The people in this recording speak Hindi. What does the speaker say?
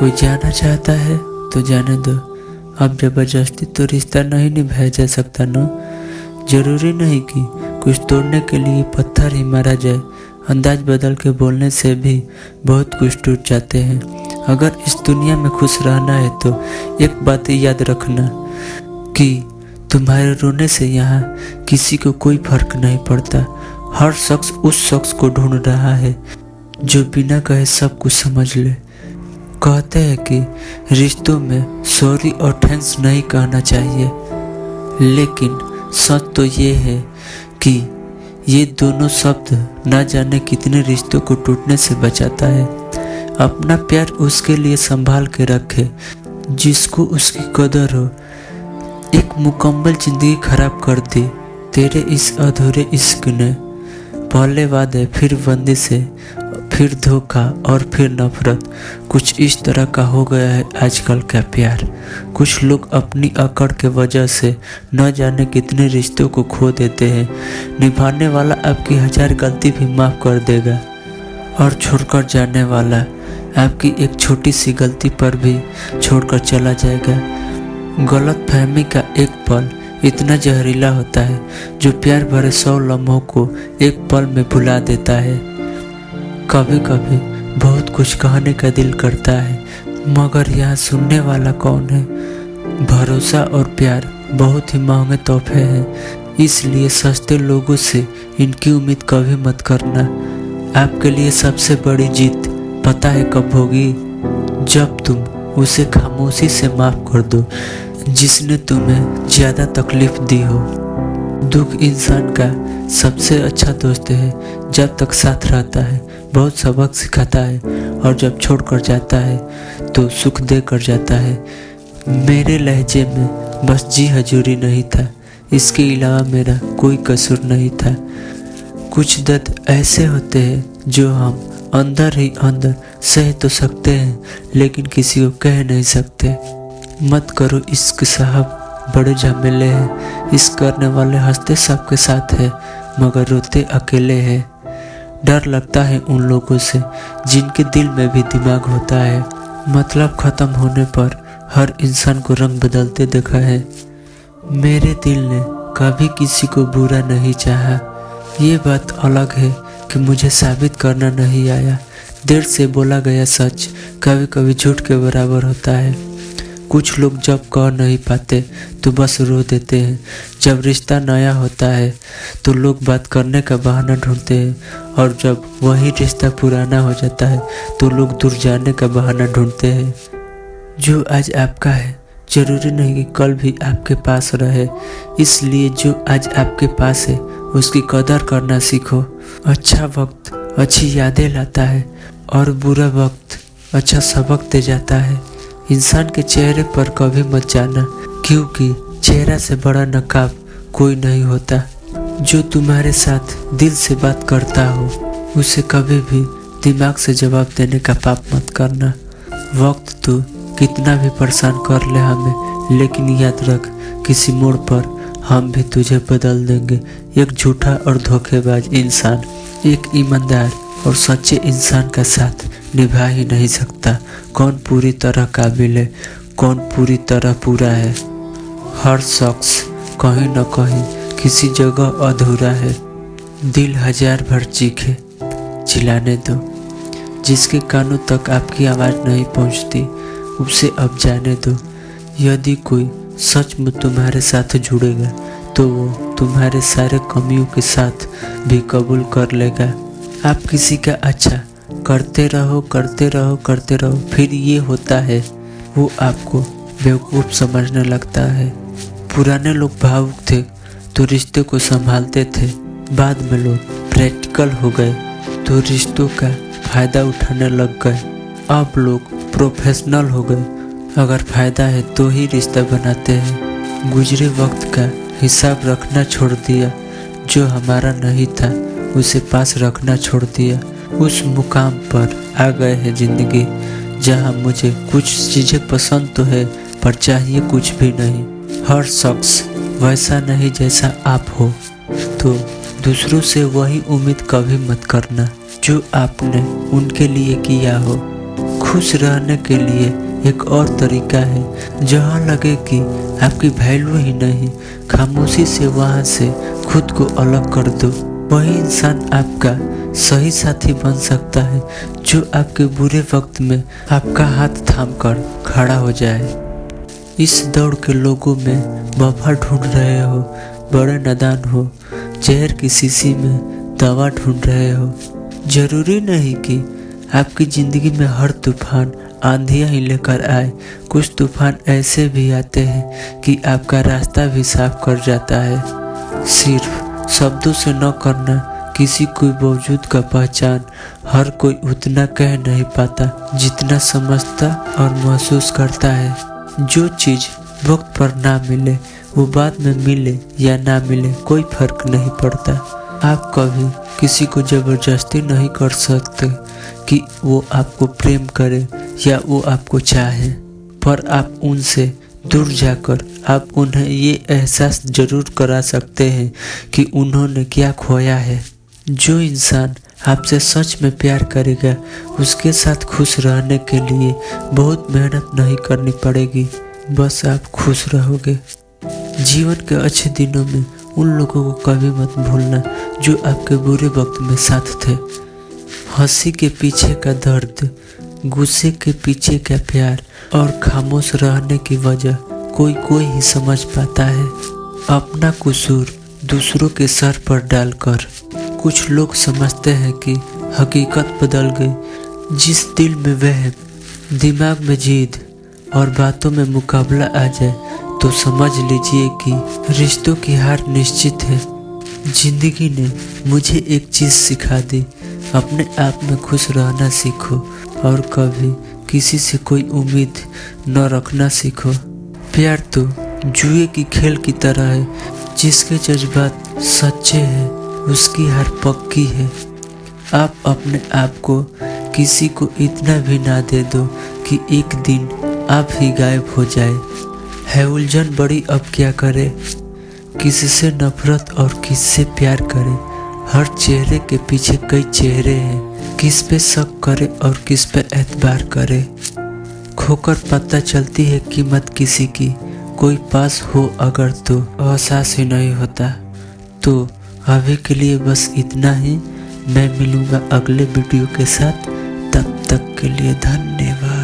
कोई जाना चाहता है तो जाने दो। अब जबरदस्ती तो रिश्ता नहीं निभाया जा सकता ना। जरूरी नहीं कि कुछ तोड़ने के लिए पत्थर ही मारा जाए। अंदाज बदल के बोलने से भी बहुत कुछ टूट जाते हैं। अगर इस दुनिया में खुश रहना है तो एक बात याद रखना कि तुम्हारे रोने से यहाँ किसी को कोई फर्क नहीं पड़ता। हर शख्स उस शख्स को ढूंढ रहा है जो बिना कहे सब कुछ समझ ले। कहते हैं कि रिश्तों में सॉरी और थैंक्स नहीं कहना चाहिए, लेकिन सच तो ये है कि ये दोनों शब्द ना जाने कितने रिश्तों को टूटने से बचाता है। अपना प्यार उसके लिए संभाल के रखे जिसको उसकी कदर हो। एक मुकम्मल जिंदगी खराब कर दी तेरे इस अधूरे इश्क ने। पहले वादे, फिर बंदिशें, फिर धोखा और फिर नफरत। कुछ इस तरह का हो गया है आजकल का प्यार। कुछ लोग अपनी अकड़ के वजह से न जाने कितने रिश्तों को खो देते हैं। निभाने वाला आपकी 1000 गलती भी माफ़ कर देगा और छोड़कर जाने वाला आपकी एक छोटी सी गलती पर भी छोड़कर चला जाएगा। गलत फहमी का एक पल इतना जहरीला होता है जो प्यार भरे 100 लम्हों को एक पल में भुला देता है। कभी कभी बहुत कुछ कहने का दिल करता है, मगर यहाँ सुनने वाला कौन है। भरोसा और प्यार बहुत ही महंगे तोहफे हैं, इसलिए सस्ते लोगों से इनकी उम्मीद कभी मत करना। आपके लिए सबसे बड़ी जीत पता है कब होगी? जब तुम उसे खामोशी से माफ कर दो जिसने तुम्हें ज़्यादा तकलीफ दी हो। दुख इंसान का सबसे अच्छा दोस्त है। जब तक साथ रहता है बहुत सबक सिखाता है, और जब छोड़ कर जाता है तो सुख दे कर जाता है। मेरे लहजे में बस जी हजूरी नहीं था, इसके अलावा मेरा कोई कसूर नहीं था। कुछ दर्द ऐसे होते हैं जो हम अंदर ही अंदर सह तो सकते हैं, लेकिन किसी को कह नहीं सकते। मत करो इश्क साहब, बड़े झमेले हैं। इश्क करने वाले हंसते सबके साथ है, मगर रोते अकेले हैं। डर लगता है उन लोगों से जिनके दिल में भी दिमाग होता है। मतलब खत्म होने पर हर इंसान को रंग बदलते देखा है। मेरे दिल ने कभी किसी को बुरा नहीं चाहा। ये बात अलग है कि मुझे साबित करना नहीं आया। देर से बोला गया सच कभी कभी झूठ के बराबर होता है। कुछ लोग जब कह नहीं पाते तो बस रो देते हैं। जब रिश्ता नया होता है तो लोग बात करने का बहाना ढूंढते हैं, और जब वही रिश्ता पुराना हो जाता है तो लोग दूर जाने का बहाना ढूंढते हैं। जो आज आपका है जरूरी नहीं कि कल भी आपके पास रहे, इसलिए जो आज आपके पास है उसकी कदर करना सीखो। अच्छा वक्त अच्छी यादें लाता है और बुरा वक्त अच्छा सबक दे जाता है। इंसान के चेहरे पर कभी मत जाना, क्योंकि चेहरा से बड़ा नकाब कोई नहीं होता। जो तुम्हारे साथ दिल से बात करता हो उसे कभी भी दिमाग से जवाब देने का पाप मत करना। वक्त तो कितना भी परेशान कर ले हमें, लेकिन याद रख किसी मोड़ पर हम भी तुझे बदल देंगे। एक झूठा और धोखेबाज इंसान एक ईमानदार और सच्चे इंसान का साथ निभा ही नहीं सकता। कौन पूरी तरह काबिल है, कौन पूरी तरह पूरा है। हर शख्स कहीं न कहीं किसी जगह अधूरा है। दिल 1000 बार चीखे, चिल्लाने दो। जिसके कानों तक आपकी आवाज़ नहीं पहुंचती उसे अब जाने दो। यदि कोई सच में तुम्हारे साथ जुड़ेगा तो वो तुम्हारे सारे कमियों के साथ भी कबूल कर लेगा। आप किसी का अच्छा करते रहो करते रहो करते रहो, फिर ये होता है वो आपको बेवकूफ़ समझने लगता है। पुराने लोग भावुक थे तो रिश्ते को संभालते थे, बाद में लोग प्रैक्टिकल हो गए तो रिश्तों का फ़ायदा उठाने लग गए। अब लोग प्रोफेशनल हो गए, अगर फ़ायदा है तो ही रिश्ता बनाते हैं। गुजरे वक्त का हिसाब रखना छोड़ दिया, जो हमारा नहीं था उसे पास रखना छोड़ दिया। उस मुकाम पर आ गए हैं ज़िंदगी जहां मुझे कुछ चीज़ें पसंद तो है पर चाहिए कुछ भी नहीं। हर शख्स वैसा नहीं जैसा आप हो, तो दूसरों से वही उम्मीद कभी मत करना जो आपने उनके लिए किया हो। खुश रहने के लिए एक और तरीका है। जहाँ लगे कि आपकी वैल्यू ही नहीं, खामोशी से वहाँ से खुद को अलग कर दो। वही इंसान आपका सही साथी बन सकता है जो आपके बुरे वक्त में आपका हाथ थाम कर खड़ा हो जाए। इस दौड़ के लोगों में वफा ढूंढ रहे हो, बड़े नादान हो, जहर की शीशी में दवा ढूंढ रहे हो। जरूरी नहीं कि आपकी जिंदगी में हर तूफान आंधियां ही लेकर आए। कुछ तूफान ऐसे भी आते हैं कि आपका रास्ता भी साफ कर जाता है। सिर्फ शब्दों से न करना किसी कोई वजूद का पहचान हर कोई उतना कह नहीं पाता जितना समझता और महसूस करता है। जो चीज वक्त पर ना मिले वो बाद में मिले या ना मिले कोई फर्क नहीं पड़ता। आप कभी किसी को जबरदस्ती नहीं कर सकते कि वो आपको प्रेम करे या वो आपको चाहे, पर आप उनसे दूर जाकर आप उन्हें ये एहसास जरूर करा सकते हैं कि उन्होंने क्या खोया है। जो इंसान आपसे सच में प्यार करेगा उसके साथ खुश रहने के लिए बहुत मेहनत नहीं करनी पड़ेगी, बस आप खुश रहोगे। जीवन के अच्छे दिनों में उन लोगों को कभी मत भूलना जो आपके बुरे वक्त में साथ थे। हंसी के पीछे का दर्द, गुस्से के पीछे का प्यार और खामोश रहने की वजह कोई ही समझ पाता है। अपना कसूर दूसरों के सर पर डालकर कुछ लोग समझते हैं कि हकीकत बदल गई। जिस दिल में वहम, दिमाग में जिद और बातों में मुकाबला आ जाए तो समझ लीजिए कि रिश्तों की हार निश्चित है। जिंदगी ने मुझे एक चीज सिखा दी, अपने आप में खुश रहना सीखो और कभी किसी से कोई उम्मीद न रखना सीखो। प्यार तो जुए की खेल की तरह है, जिसके जज्बात सच्चे हैं उसकी हार पक्की है। आप अपने आप को किसी को इतना भी ना दे दो कि एक दिन आप ही गायब हो जाए। है उलझन बड़ी, अब क्या करे, किससे नफरत और किससे प्यार करे। हर चेहरे के पीछे कई चेहरे हैं, किस पे शक करे और किस पे एतबार करे। खोकर पता चलती है कीमत किसी की, कोई पास हो अगर तो एहसास ही नहीं होता। तो अभी के लिए बस इतना ही। मैं मिलूंगा अगले वीडियो के साथ, तब तक के लिए धन्यवाद।